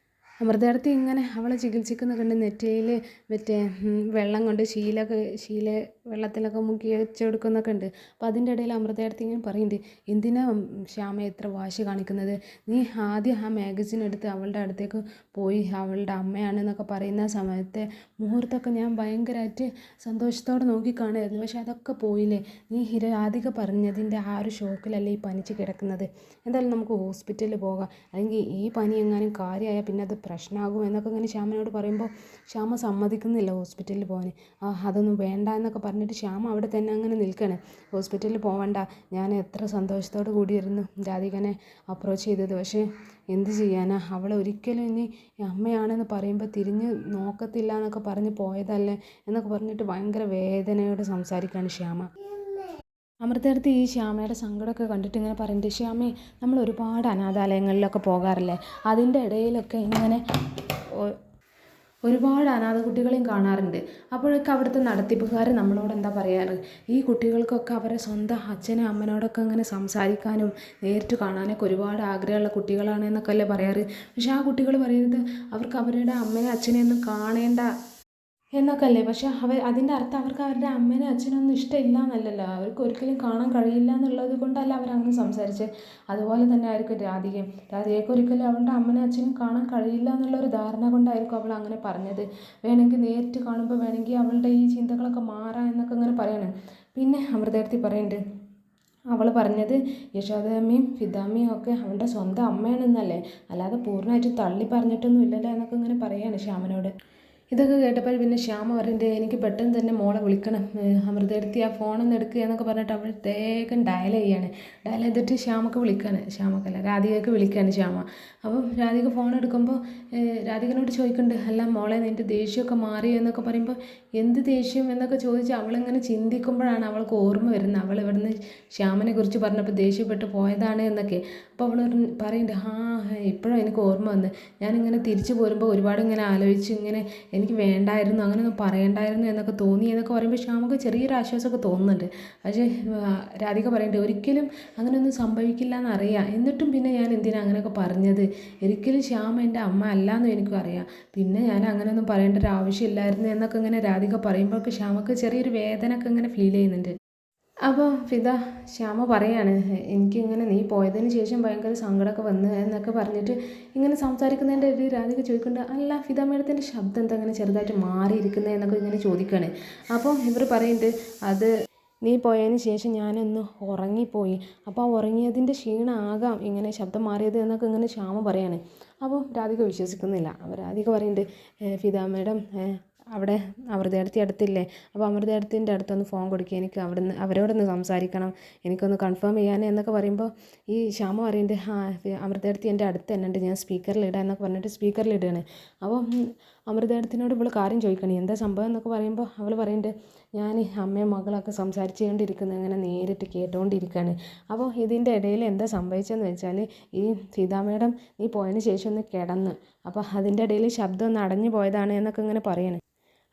അമൃതേടത്തി ഇങ്ങനെ അവളെ ചികിത്സിക്കുന്ന കണ്ട് നെറ്റിയിൽ മറ്റേ വെള്ളം കൊണ്ട് ശീല വെള്ളത്തിലൊക്കെ മുക്കി വെച്ച് കൊടുക്കുന്നൊക്കെ ഉണ്ട്. അപ്പോൾ അതിൻ്റെ ഇടയിൽ അമൃതേടത്തി ഇങ്ങനെ പറയുന്നുണ്ട് എന്തിനാ ശ്യാമ ഇത്ര വാശി കാണിക്കുന്നത്, നീ ആദ്യം ആ മാഗസിൻ എടുത്ത് അവളുടെ അടുത്തേക്ക് പോയി അവളുടെ അമ്മയാണെന്നൊക്കെ പറയുന്ന സമയത്തെ മുഹൂർത്തമൊക്കെ ഞാൻ ഭയങ്കരമായിട്ട് സന്തോഷത്തോടെ നോക്കിക്കാണുമായിരുന്നു, പക്ഷെ അതൊക്കെ പോയില്ലേ, നീ രാധിക പറഞ്ഞതിൻ്റെ ആ ഒരു ഷോക്കിലല്ലേ ഈ പനിച്ച് കിടക്കുന്നത്, എന്തായാലും നമുക്ക് ഹോസ്പിറ്റലിൽ പോകാം, അല്ലെങ്കിൽ ഈ പനി എങ്ങാനും കാര്യമായാൽ പിന്നെ അത് പ്രശ്നമാകും എന്നൊക്കെ ഇങ്ങനെ ശ്യാമനോട് പറയുമ്പോൾ ശ്യാമ സമ്മതിക്കുന്നില്ല ഹോസ്പിറ്റലിൽ പോകാൻ. അതൊന്നും വേണ്ട എന്നൊക്കെ പറഞ്ഞിട്ട് ശ്യാമ അവിടെ തന്നെ അങ്ങനെ നിൽക്കുകയാണ്. ഹോസ്പിറ്റലിൽ പോകണ്ട, ഞാൻ എത്ര സന്തോഷത്തോടു കൂടിയിരുന്നു രാധികനെ അപ്രോച്ച് ചെയ്തത്, പക്ഷേ എന്ത് ചെയ്യാനാ, അവൾ ഒരിക്കലും ഇനി അമ്മയാണെന്ന് പറയുമ്പോൾ തിരിഞ്ഞ് നോക്കത്തില്ല എന്നൊക്കെ പറഞ്ഞ് പോയതല്ലേ എന്നൊക്കെ പറഞ്ഞിട്ട് ഭയങ്കര വേദനയോട് സംസാരിക്കുകയാണ് ശ്യാമ. അമൃതേടത്തി ഈ ശ്യാമയുടെ സങ്കടമൊക്കെ കണ്ടിട്ട് ഇങ്ങനെ പറയുന്നുണ്ട് ശ്യാമേ നമ്മൾ ഒരുപാട് അനാഥാലയങ്ങളിലൊക്കെ പോകാറില്ലേ, അതിൻ്റെ ഇടയിലൊക്കെ ഇങ്ങനെ ഒരുപാട് അനാഥ കുട്ടികളെയും കാണാറുണ്ട്. അപ്പോഴൊക്കെ അവിടുത്തെ നടത്തിപ്പുകാർ നമ്മളോട് എന്താ പറയാറ്, ഈ കുട്ടികൾക്കൊക്കെ അവരെ സ്വന്തം അച്ഛനും അമ്മനോടൊക്കെ അങ്ങനെ സംസാരിക്കാനും നേരിട്ട് കാണാനൊക്കെ ഒരുപാട് ആഗ്രഹമുള്ള കുട്ടികളാണ് എന്നൊക്കെ അല്ലേ പറയാറ്. പക്ഷെ ആ കുട്ടികൾ പറയുന്നത് അവർക്ക് അവരുടെ അമ്മനെ അച്ഛനെയൊന്നും കാണേണ്ട എന്നൊക്കെ അല്ലേ, പക്ഷെ അതിൻ്റെ അർത്ഥം അവർക്ക് അവരുടെ അമ്മേനും അച്ഛനൊന്നും ഇഷ്ടമില്ല എന്നല്ലല്ലോ, അവർക്ക് ഒരിക്കലും കാണാൻ കഴിയില്ല എന്നുള്ളത് കൊണ്ടല്ല അവരങ്ങനെ സംസാരിച്ചത്. അതുപോലെ തന്നെ ആയിരിക്കും രാധികയ്ക്ക് ഒരിക്കലും അവളുടെ അമ്മനും അച്ഛനും കാണാൻ കഴിയില്ല എന്നുള്ളൊരു ധാരണ കൊണ്ടായിരിക്കും അവൾ അങ്ങനെ പറഞ്ഞത്. വേണമെങ്കിൽ നേരിട്ട് കാണുമ്പോൾ വേണമെങ്കിൽ അവളുടെ ഈ ചിന്തകളൊക്കെ മാറാം എന്നൊക്കെ ഇങ്ങനെ പറയണം. പിന്നെ അമൃതേടത്തി പറയുന്നുണ്ട് അവൾ പറഞ്ഞത് യശോദാമ്മയും ഫിദാമ്മയും ഒക്കെ അവളുടെ സ്വന്തം അമ്മയാണെന്നല്ലേ, അല്ലാതെ പൂർണ്ണമായിട്ട് തള്ളി പറഞ്ഞിട്ടൊന്നും ഇല്ലല്ലോ എന്നൊക്കെ ഇങ്ങനെ പറയാണ് ശ്യാമനോട്. ഇതൊക്കെ കേട്ടപ്പോൾ പിന്നെ ശ്യാമ പറയുന്നുണ്ട് എനിക്ക് പെട്ടെന്ന് തന്നെ മോളെ വിളിക്കണം, അമൃതേടത്തി ആ ഫോണൊന്ന് എടുക്കുക എന്നൊക്കെ പറഞ്ഞിട്ട് അവൾ വേഗം ഡയൽ ചെയ്തിട്ട് ശ്യാമക്ക് വിളിക്കുകയാണ്, ശ്യാമക്കല്ല രാധികയ്ക്ക് വിളിക്കുകയാണ് ശ്യാമ. അപ്പം രാധിക ഫോൺ എടുക്കുമ്പോൾ രാധികനോട് ചോദിക്കുന്നുണ്ട് അല്ല മോളെ നിൻ്റെ ദേഷ്യമൊക്കെ മാറിയോ എന്നൊക്കെ പറയുമ്പോൾ എന്ത് ദേഷ്യം എന്നൊക്കെ ചോദിച്ച് അവളിങ്ങനെ ചിന്തിക്കുമ്പോഴാണ് അവൾക്ക് ഓർമ്മ വരുന്നത് അവൾ ഇവിടുന്ന് ശ്യാമനെ കുറിച്ച് പറഞ്ഞപ്പോൾ ദേഷ്യപ്പെട്ട് പോയതാണ് എന്നൊക്കെ. അപ്പോൾ അവൾ പറയുന്നുണ്ട് ഇപ്പോഴും എനിക്ക് ഓർമ്മ വന്ന് ഞാനിങ്ങനെ തിരിച്ചു പോരുമ്പോൾ ഒരുപാട് ഇങ്ങനെ ആലോചിച്ച് ഇങ്ങനെ എനിക്ക് വേണ്ടായിരുന്നു, അങ്ങനെയൊന്നും പറയണ്ടായിരുന്നു എന്നൊക്കെ തോന്നി എന്നൊക്കെ പറയുമ്പോൾ ശ്യാമക്ക് ചെറിയൊരു ആശ്വാസമൊക്കെ തോന്നുന്നുണ്ട്. പക്ഷേ രാധിക പറയണ്ടേ ഒരിക്കലും അങ്ങനെയൊന്നും സംഭവിക്കില്ല എന്നറിയാം, എന്നിട്ടും പിന്നെ ഞാൻ എന്തിനാ അങ്ങനെയൊക്കെ പറഞ്ഞത്, ഒരിക്കലും ശ്യാമ എൻ്റെ അമ്മ അല്ലാന്നും എനിക്കും അറിയാം, പിന്നെ ഞാൻ അങ്ങനെയൊന്നും പറയേണ്ട ഒരു ആവശ്യമില്ലായിരുന്നു എന്നൊക്കെ ഇങ്ങനെ രാധിക പറയുമ്പോഴൊക്കെ ശ്യാമക്ക് ചെറിയൊരു വേദന ഒക്കെ ഇങ്ങനെ ഫീൽ ചെയ്യുന്നുണ്ട്. അപ്പോൾ ഫിദ ശ്യാമ പറയാണ്, എനിക്കിങ്ങനെ നീ പോയതിന് ശേഷം ഭയങ്കര സങ്കടമൊക്കെ വന്ന് എന്നൊക്കെ പറഞ്ഞിട്ട് ഇങ്ങനെ സംസാരിക്കുന്നതിൻ്റെ ഇടയിൽ രാധിക ചോദിക്കുന്നുണ്ട്, അല്ല ഫിദ മേഡത്തിൻ്റെ ശബ്ദം എന്താ ഇങ്ങനെ ചെറുതായിട്ട് മാറിയിരിക്കുന്നത് എന്നൊക്കെ ഇങ്ങനെ ചോദിക്കുകയാണ്. അപ്പോൾ ഇവർ പറയുന്നുണ്ട്, അത് നീ പോയതിന് ശേഷം ഞാനൊന്ന് ഉറങ്ങിപ്പോയി, അപ്പോൾ ആ ഉറങ്ങിയതിൻ്റെ ക്ഷീണമാകാം ഇങ്ങനെ ശബ്ദം മാറിയത് എന്നൊക്കെ ഇങ്ങനെ ശ്യാമ പറയാണ്. അപ്പോൾ രാധിക വിശ്വസിക്കുന്നില്ല. അപ്പോൾ രാധിക പറയുന്നുണ്ട്, ഫിദ മേഡം അവിടെ അമൃതേടത്തി അടുത്തില്ലേ, അപ്പോൾ അമൃതേടത്തിൻ്റെ അടുത്തൊന്ന് ഫോൺ കൊടുക്കുക, എനിക്ക് അവരോടൊന്ന് സംസാരിക്കണം, എനിക്കൊന്ന് കൺഫേം ചെയ്യാൻ എന്നൊക്കെ പറയുമ്പോൾ ഈ ശ്യാമ പറയുന്നുണ്ട്, അമൃതേടത്തി എൻ്റെ അടുത്ത് തന്നെ ഉണ്ട്, ഞാൻ സ്പീക്കറിലിടാം എന്നൊക്കെ പറഞ്ഞിട്ട് സ്പീക്കറിലിടുകയാണ്. അപ്പോൾ അമൃതേടത്തിനോട് ഇവൾ കാര്യം ചോദിക്കണം, എന്താ സംഭവം എന്നൊക്കെ പറയുമ്പോൾ അവൾ പറയുന്നുണ്ട്, ഞാൻ അമ്മയും മകളൊക്കെ സംസാരിച്ചുകൊണ്ടിരിക്കുന്നത് ഇങ്ങനെ നേരിട്ട് കേട്ടുകൊണ്ടിരിക്കുകയാണ്. അപ്പോൾ ഇതിൻ്റെ ഇടയിൽ എന്താ സംഭവിച്ചതെന്ന് വെച്ചാൽ ഈ സീതാ മേഡം നീ പോയതിന് ശേഷം ഒന്ന് കിടന്ന്, അപ്പോൾ അതിൻ്റെ ഇടയിൽ ശബ്ദം ഒന്ന് അടഞ്ഞു പോയതാണ് എന്നൊക്കെ ഇങ്ങനെ പറയണേ.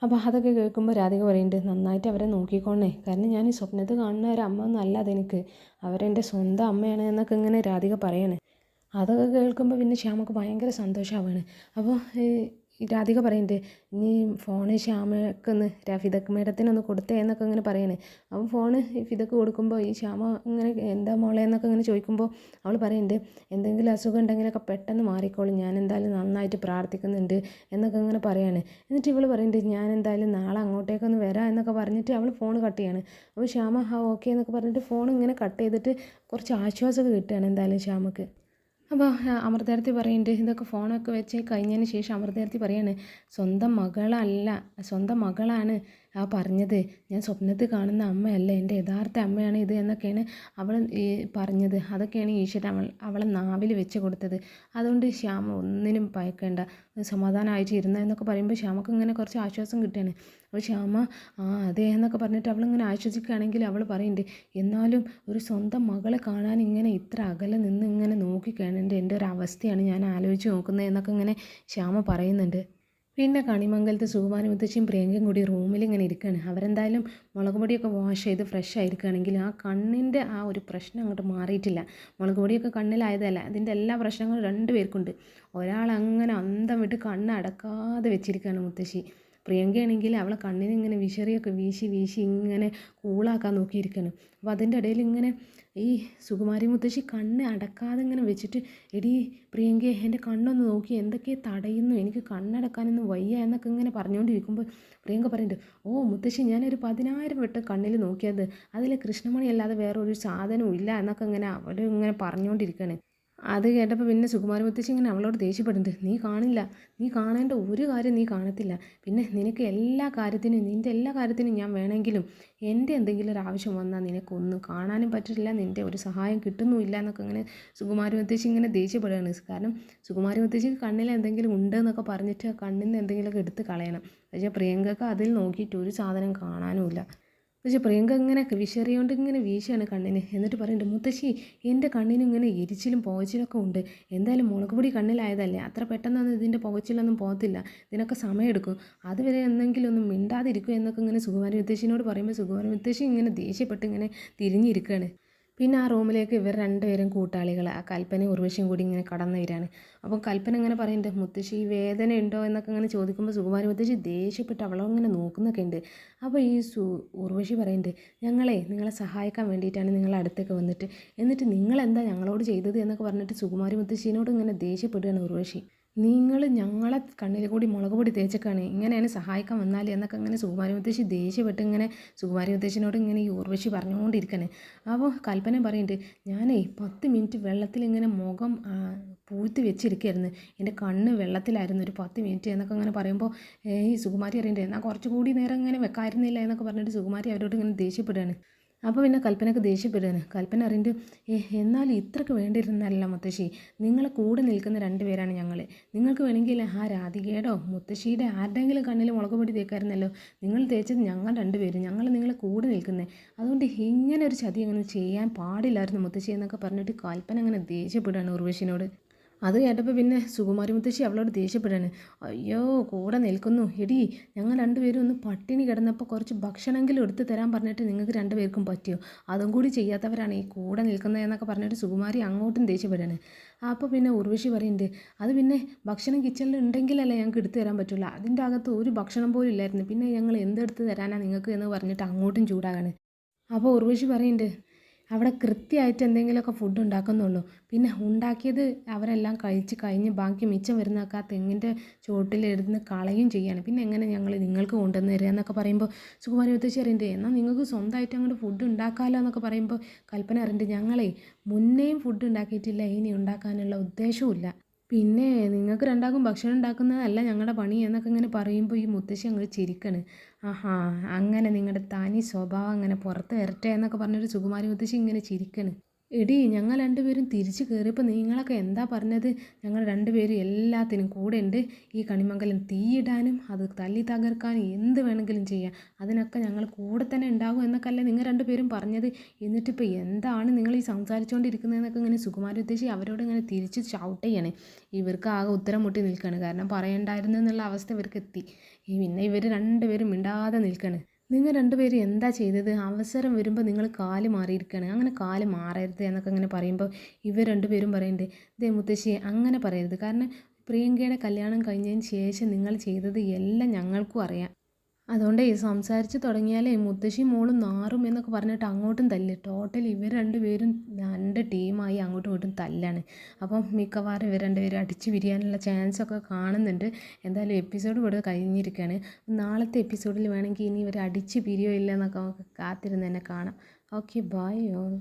അപ്പോൾ അതൊക്കെ കേൾക്കുമ്പോൾ രാധിക പറയുന്നുണ്ട്, നന്നായിട്ട് അവരെ നോക്കിക്കോണേ, കാരണം ഞാൻ ഈ സ്വപ്നത്തിൽ കാണുന്ന ഒരു അമ്മ ഒന്നും അല്ല അതെനിക്ക്, അവരെൻ്റെ സ്വന്തം അമ്മയാണ് എന്നൊക്കെ ഇങ്ങനെ രാധിക പറയണേ. അതൊക്കെ കേൾക്കുമ്പോൾ പിന്നെ ശ്യാമക്ക് ഭയങ്കര സന്തോഷമാവാണ്. അപ്പോൾ രാധിക പറയുന്നുണ്ട്, നീ ഫോണ് ശ്യാമക്കൊന്ന് ഫിദക്ക് മേഡത്തിനൊന്ന് കൊടുത്തേ എന്നൊക്കെ ഇങ്ങനെ പറയണേ. അപ്പോൾ ഫോണ് ഫിദക്ക് കൊടുക്കുമ്പോൾ ഈ ശ്യാമ ഇങ്ങനെ എന്താ മോളെ എന്നൊക്കെ ഇങ്ങനെ ചോദിക്കുമ്പോൾ അവൾ പറയുന്നുണ്ട്, എന്തെങ്കിലും അസുഖം ഉണ്ടെങ്കിലൊക്കെ പെട്ടെന്ന് മാറിക്കോളും, ഞാൻ എന്തായാലും നന്നായിട്ട് പ്രാർത്ഥിക്കുന്നുണ്ട് എന്നൊക്കെ ഇങ്ങനെ പറയാണ്. എന്നിട്ട് ഇവൾ പറയുന്നുണ്ട്, ഞാൻ എന്തായാലും നാളെ അങ്ങോട്ടേക്കൊന്ന് വരാം എന്നൊക്കെ പറഞ്ഞിട്ട് അവൾ ഫോൺ കട്ട് ചെയ്യാണ്. അപ്പോൾ ശ്യാമ ഓക്കെ എന്നൊക്കെ പറഞ്ഞിട്ട് ഫോൺ ഇങ്ങനെ കട്ട് ചെയ്തിട്ട് കുറച്ച് ആശ്വാസമൊക്കെ കിട്ടുകയാണ് എന്തായാലും ശ്യാമക്ക്. അപ്പോൾ അമൃതേടത്തി പറയുന്നുണ്ട്, ഇതൊക്കെ ഫോണൊക്കെ വെച്ച് കഴിഞ്ഞതിന് ശേഷം അമൃതേടത്തി പറയാണ്, സ്വന്തം മകളാണ് ആ പറഞ്ഞത്, ഞാൻ സ്വപ്നത്തിൽ കാണുന്ന അമ്മയല്ല, എൻ്റെ യഥാർത്ഥ അമ്മയാണ് ഇത് എന്നൊക്കെയാണ് അവൾ ഈ പറഞ്ഞത്, അതൊക്കെയാണ് ഈശ്വരൻ അവളെ നാവിൽ വെച്ച് കൊടുത്തത്, അതുകൊണ്ട് ശ്യാമ ഒന്നിനും ഭയക്കേണ്ട, സമാധാനമായിട്ട് ഇരുന്ന എന്നൊക്കെ പറയുമ്പോൾ ശ്യാമക്ക് ഇങ്ങനെ കുറച്ച് ആശ്വാസം കിട്ടുകയാണ്. അപ്പോൾ ശ്യാമ അതെ എന്നൊക്കെ പറഞ്ഞിട്ട് അവളിങ്ങനെ ആശ്വസിക്കുകയാണെങ്കിൽ അവൾ പറയുന്നുണ്ട്, എന്നാലും ഒരു സ്വന്തം മകളെ കാണാൻ ഇങ്ങനെ ഇത്ര അകലെ നിന്ന് ഇങ്ങനെ നോക്കിക്കാണേണ്ട എൻ്റെ ഒരു അവസ്ഥയാണ് ഞാൻ ആലോചിച്ച് നോക്കുന്നത് എന്നൊക്കെ ഇങ്ങനെ ശ്യാമ പറയുന്നുണ്ട്. പിന്നെ കണിമംഗലത്ത് സുകുമാരി മുത്തശ്ശിയും പ്രിയങ്കയും കൂടി റൂമിൽ ഇങ്ങനെ ഇരിക്കുകയാണ്. അവരെന്തായാലും മുളക് പൊടിയൊക്കെ വാഷ് ചെയ്ത് ഫ്രഷ് ആയിരിക്കുകയാണെങ്കിൽ ആ കണ്ണിൻ്റെ ആ ഒരു പ്രശ്നം അങ്ങോട്ട് മാറിയിട്ടില്ല. മുളക് പൊടിയൊക്കെ കണ്ണിലായതല്ല, അതിൻ്റെ എല്ലാ പ്രശ്നങ്ങളും രണ്ടുപേർക്കുണ്ട്. ഒരാൾ അങ്ങനെ അന്തം വിട്ട് കണ്ണ് അടക്കാതെ വെച്ചിരിക്കുകയാണ് മുത്തശ്ശി. പ്രിയങ്കയാണെങ്കിൽ അവളെ കണ്ണിന് ഇങ്ങനെ വിശറിയൊക്കെ വീശി വീശി ഇങ്ങനെ കൂളാക്കാൻ നോക്കിയിരിക്കണം. അപ്പോൾ അതിൻ്റെ ഇടയിൽ ഇങ്ങനെ ഈ സുകുമാരി മുത്തശ്ശി കണ്ണ് അടക്കാതെ ഇങ്ങനെ വെച്ചിട്ട്, എടീ പ്രിയങ്കയെ എൻ്റെ കണ്ണൊന്ന് നോക്കി, എന്തൊക്കെ തടയുന്നു, എനിക്ക് കണ്ണടക്കാനൊന്നും വയ്യ എന്നൊക്കെ ഇങ്ങനെ പറഞ്ഞുകൊണ്ടിരിക്കുമ്പോൾ പ്രിയങ്ക പറയുന്നുണ്ട്, ഓ മുത്തശ്ശി ഞാനൊരു 10,000 വട്ടം കണ്ണിൽ നോക്കിയത്, അതിൽ കൃഷ്ണമണി അല്ലാതെ വേറൊരു സാധനവും ഇല്ല എന്നൊക്കെ ഇങ്ങനെ അവർ ഇങ്ങനെ പറഞ്ഞുകൊണ്ടിരിക്കുകയാണ്. അത് കേട്ടപ്പോൾ പിന്നെ സുകുമാരി മുത്തശ്ശി ഇങ്ങനെ അവളോട് ദേഷ്യപ്പെടുന്നുണ്ട്, നീ കാണേണ്ട ഒരു കാര്യം നീ കാണത്തില്ല, പിന്നെ നിനക്ക് നിൻ്റെ എല്ലാ കാര്യത്തിനും ഞാൻ വേണമെങ്കിലും എൻ്റെ എന്തെങ്കിലും ഒരു ആവശ്യം വന്നാൽ നിനക്കൊന്നും കാണാനും പറ്റില്ല, നിൻ്റെ ഒരു സഹായം കിട്ടുന്നുമില്ല എന്നൊക്കെ ഇങ്ങനെ സുകുമാരി മുത്തശ്ശി ഇങ്ങനെ ദേഷ്യപ്പെടുകയാണ്. കാരണം സുകുമാരി മുത്തശ്ശിക്ക് കണ്ണിൽ എന്തെങ്കിലും ഉണ്ട് എന്നൊക്കെ പറഞ്ഞിട്ട് ആ കണ്ണിൽ നിന്ന് എന്തെങ്കിലുമൊക്കെ എടുത്ത് കളയണം. പക്ഷേ പ്രിയങ്കക്ക് അതിൽ നോക്കിയിട്ട് ഒരു സാധനം കാണാനുമില്ല. പക്ഷേ പ്രിയങ്ക ഇങ്ങനെ വിശറിയോണ്ട് ഇങ്ങനെ വീശിയാണ് കണ്ണിന്. എന്നിട്ട് പറയുന്നുണ്ട്, മുത്തശ്ശി എൻ്റെ കണ്ണിന് ഇങ്ങനെ എരിച്ചിലും പുകച്ചിലൊക്കെ ഉണ്ട്, എന്തായാലും മുളക് പൊടി കണ്ണിലായതല്ലേ, അത്ര പെട്ടെന്നൊന്നും ഇതിൻ്റെ പുകച്ചിലൊന്നും പോകത്തില്ല, ഇതിനൊക്കെ സമയമെടുക്കും, അതുവരെ എന്തെങ്കിലും ഒന്നും മിണ്ടാതിരിക്കും എന്നൊക്കെ ഇങ്ങനെ സുകുമാരി മുത്തശ്ശിനോട് പറയുമ്പോൾ സുകുമാരി മുത്തശ്ശി ഇങ്ങനെ ദേഷ്യപ്പെട്ട് ഇങ്ങനെ തിരിഞ്ഞിരിക്കുകയാണ്. പിന്നെ ആ റൂമിലേക്ക് ഇവർ രണ്ടുപേരും കൂട്ടാളികൾ ആ കൽപ്പനയും ഉർവശിയും കൂടി ഇങ്ങനെ കടന്നു വരികയാണ്. അപ്പോൾ കൽപ്പന ഇങ്ങനെ പറയുന്നുണ്ട്, മുത്തശ്ശി വേദന ഉണ്ടോ എന്നൊക്കെ ഇങ്ങനെ ചോദിക്കുമ്പോൾ സുകുമാരി മുത്തശ്ശി ദേഷ്യപ്പെട്ട് അവളോ ഇങ്ങനെ നോക്കുന്നൊക്കെ ഉണ്ട്. അപ്പോൾ ഈ ഉർവശി പറയുന്നുണ്ട്, നിങ്ങളെ സഹായിക്കാൻ വേണ്ടിയിട്ടാണ് നിങ്ങളെ അടുത്തേക്ക് വന്നിട്ട്, എന്നിട്ട് നിങ്ങളെന്താ ഞങ്ങളോട് ചെയ്തത് എന്നൊക്കെ പറഞ്ഞിട്ട് സുകുമാരി മുത്തശ്ശിനോട് ഇങ്ങനെ ദേഷ്യപ്പെടുകയാണ് ഉർവശി. നിങ്ങൾ ഞങ്ങളെ കണ്ണിൽ കൂടി മുളക് പൊടി തേച്ചൊക്കെയാണ് ഇങ്ങനെയാണ് സഹായിക്കാൻ വന്നാൽ എന്നൊക്കെ അങ്ങനെ സുകുമാരി മുത്തശ്ശി ദേഷ്യപ്പെട്ട് ഇങ്ങനെ സുകുമാരി മുത്തശ്ശിനോട് ഇങ്ങനെ ഈ ഉർവശി പറഞ്ഞുകൊണ്ടിരിക്കുകയാണ്. അപ്പോൾ കൽപ്പന പറയുന്നുണ്ട്, ഞാനേ 10 മിനിറ്റ് വെള്ളത്തിൽ ഇങ്ങനെ മുഖം പൂഴ്ത്തി വെച്ചിരിക്കുകയായിരുന്നു, എൻ്റെ കണ്ണ് വെള്ളത്തിലായിരുന്നു ഒരു 10 മിനിറ്റ് എന്നൊക്കെ അങ്ങനെ പറയുമ്പോൾ ഈ സുകുമാരി അറിയണ്ടേ, എന്നാൽ കുറച്ചുകൂടി നേരം ഇങ്ങനെ വെക്കായിരുന്നില്ല എന്നൊക്കെ പറഞ്ഞിട്ട് സുകുമാരി അവരോട് ഇങ്ങനെ ദേഷ്യപ്പെടുകയാണ്. അപ്പോൾ പിന്നെ കൽപ്പനക്ക് ദേഷ്യപ്പെടുകയാണ്. കൽപ്പന അറിഞ്ഞിട്ട്, എന്നാലും ഇത്രയ്ക്ക് വേണ്ടിയിരുന്നല്ല മുത്തശ്ശി, നിങ്ങളെ കൂടെ നിൽക്കുന്ന 2 പേരാണ് ഞങ്ങൾ, നിങ്ങൾക്ക് വേണമെങ്കിൽ ആ രാധികയുടെയോ മുത്തശ്ശിയുടെ ആരുടെയെങ്കിലും കണ്ണിൽ മുളക് പൊടി തേക്കായിരുന്നല്ലോ, നിങ്ങൾ തേച്ചത് ഞങ്ങൾ 2 പേരും, ഞങ്ങൾ നിങ്ങളെ കൂടെ നിൽക്കുന്നത്, അതുകൊണ്ട് ഇങ്ങനെ ഒരു ചതി അങ്ങനെ ചെയ്യാൻ പാടില്ലായിരുന്നു മുത്തശ്ശി എന്നൊക്കെ പറഞ്ഞിട്ട് കൽപ്പന അങ്ങനെ ദേഷ്യപ്പെടുകയാണ് ഉർവശിനോട്. അത് കേട്ടപ്പോൾ പിന്നെ സുകുമാരി മുത്തശ്ശി അവളോട് ദേഷ്യപ്പെടാണ്. അയ്യോ കൂടെ നിൽക്കുന്നു, എടി ഞങ്ങൾ രണ്ടുപേരും ഒന്ന് പട്ടിണി കിടന്നപ്പോൾ കുറച്ച് ഭക്ഷണമെങ്കിലും എടുത്ത് തരാൻ പറഞ്ഞിട്ട് നിങ്ങൾക്ക് രണ്ടുപേർക്കും പറ്റിയോ? അതും കൂടി ചെയ്യാത്തവരാണ് ഈ കൂടെ നിൽക്കുന്നതെന്നൊക്കെ പറഞ്ഞിട്ട് സുകുമാരി അങ്ങോട്ടും ദേഷ്യപ്പെടാണ്. അപ്പോൾ പിന്നെ ഉർവശി പറയുന്നുണ്ട്, അത് പിന്നെ ഭക്ഷണം കിച്ചണിൽ ഉണ്ടെങ്കിലല്ലേ ഞങ്ങൾക്ക് എടുത്തു തരാൻ പറ്റുള്ളൂ, അതിൻ്റെ അകത്ത് ഒരു ഭക്ഷണം പോലും ഇല്ലായിരുന്നു, പിന്നെ ഞങ്ങൾ എന്തെടുത്ത് തരാനാണ് നിങ്ങൾക്ക് എന്ന് പറഞ്ഞിട്ട് അങ്ങോട്ടും ചൂടാകാണ്. അപ്പോൾ ഉർവശി പറയുന്നുണ്ട്, അവിടെ കൃത്യമായിട്ട് എന്തെങ്കിലുമൊക്കെ ഫുഡ് ഉണ്ടാക്കുന്നുള്ളൂ, പിന്നെ ഉണ്ടാക്കിയത് അവരെല്ലാം കഴിച്ച് കഴിഞ്ഞ് ബാക്കി മിച്ചം വരുന്നതൊക്കെ ആ തെങ്ങിൻ്റെ ചുവട്ടിലിരുന്ന് കളയും ചെയ്യാണ്, പിന്നെ എങ്ങനെ ഞങ്ങൾ നിങ്ങൾക്ക് കൊണ്ടുവന്ന് തരിക എന്നൊക്കെ പറയുമ്പോൾ സുകുമാരി മുത്തശ്ശി അറിയണ്ടേ, എന്നാൽ നിങ്ങൾക്ക് സ്വന്തമായിട്ട് അങ്ങോട്ട് ഫുഡ് ഉണ്ടാക്കാമല്ലോ എന്നൊക്കെ പറയുമ്പോൾ കൽപ്പന അറിയണ്ട്, ഞങ്ങളെ മുന്നേയും ഫുഡ് ഉണ്ടാക്കിയിട്ടില്ല, ഇനി ഉണ്ടാക്കാനുള്ള ഉദ്ദേശവും ഇല്ല, പിന്നെ നിങ്ങൾക്ക് രണ്ടാൾക്കും ഭക്ഷണം ഉണ്ടാക്കുന്നതല്ല ഞങ്ങളുടെ പണി എന്നൊക്കെ ഇങ്ങനെ പറയുമ്പോൾ ഈ മുത്തശ്ശി അങ്ങ് ചിരിക്കണ്. ആഹാ, അങ്ങനെ നിങ്ങളുടെ തനി സ്വഭാവം അങ്ങനെ പുറത്ത് വരട്ടെ എന്നൊക്കെ പറഞ്ഞൊരു സുകുമാരി മുത്തശ്ശി ഇങ്ങനെ ചിരിക്കണ്. എടി ഞങ്ങൾ രണ്ടുപേരും തിരിച്ച് കയറിയപ്പോൾ നിങ്ങളൊക്കെ എന്താ പറഞ്ഞത്? ഞങ്ങൾ രണ്ടുപേരും എല്ലാത്തിനും കൂടെ ഉണ്ട്, ഈ കണിമംഗലം തീയിടാനും അത് തല്ലി തകർക്കാനും എന്ത് വേണമെങ്കിലും ചെയ്യാം, അതിനൊക്കെ ഞങ്ങൾ കൂടെ തന്നെ ഉണ്ടാകും എന്നൊക്കെ അല്ലേ നിങ്ങൾ രണ്ടുപേരും പറഞ്ഞത്? എന്നിട്ടിപ്പോൾ എന്താണ് നിങ്ങൾ ഈ സംസാരിച്ചുകൊണ്ടിരിക്കുന്നതെന്നൊക്കെ ഇങ്ങനെ സുകുമാരി മുത്തശ്ശി അവരോട് ഇങ്ങനെ തിരിച്ച് ഷൗട്ട് ചെയ്യണേ. ഇവർക്ക് ആകെ ഉത്തരം മുട്ടി നിൽക്കുകയാണ്, കാരണം പറയണ്ടായിരുന്നു എന്നുള്ള അവസ്ഥ ഇവർക്ക് എത്തി. പിന്നെ ഇവർ രണ്ടുപേരും മിണ്ടാതെ നിൽക്കുകയാണ്. നിങ്ങൾ രണ്ടുപേരും എന്താ ചെയ്തത്? അവസരം വരുമ്പോൾ നിങ്ങൾ കാല് മാറിയിരിക്കുകയാണ്, അങ്ങനെ കാല് മാറരുത് എന്നൊക്കെ ഇങ്ങനെ പറയുമ്പോൾ ഇവർ രണ്ടുപേരും പറയുന്നുണ്ട്, ദേ മുത്തശ്ശി അങ്ങനെ പറയരുത്, കാരണം പ്രിയങ്കയുടെ കല്യാണം കഴിഞ്ഞതിന് ശേഷം നിങ്ങൾ ചെയ്തത് എല്ലാം ഞങ്ങൾക്കും അറിയാം, അതുകൊണ്ട് ഈ സംസാരിച്ച് തുടങ്ങിയാലേ മുത്തശ്ശി മോളും നാറും എന്നൊക്കെ പറഞ്ഞിട്ട് അങ്ങോട്ടും തല്ല്, ടോട്ടൽ ഇവർ രണ്ടുപേരും രണ്ട് ടീമായി അങ്ങോട്ടും ഇങ്ങോട്ടും തല്ലാണ്. അപ്പം മിക്കവാറും ഇവർ രണ്ടുപേരും അടിച്ച് പിരിയാനുള്ള ചാൻസൊക്കെ കാണുന്നുണ്ട്. എന്തായാലും എപ്പിസോഡ് ഇവിടെ കഴിഞ്ഞിരിക്കുകയാണ്. നാളത്തെ എപ്പിസോഡിൽ വേണമെങ്കിൽ ഇനി ഇവർ അടിച്ച് പിരിയോ ഇല്ല എന്നൊക്കെ നമുക്ക് കാത്തിരുന്ന് തന്നെ കാണാം. Okay, bye all.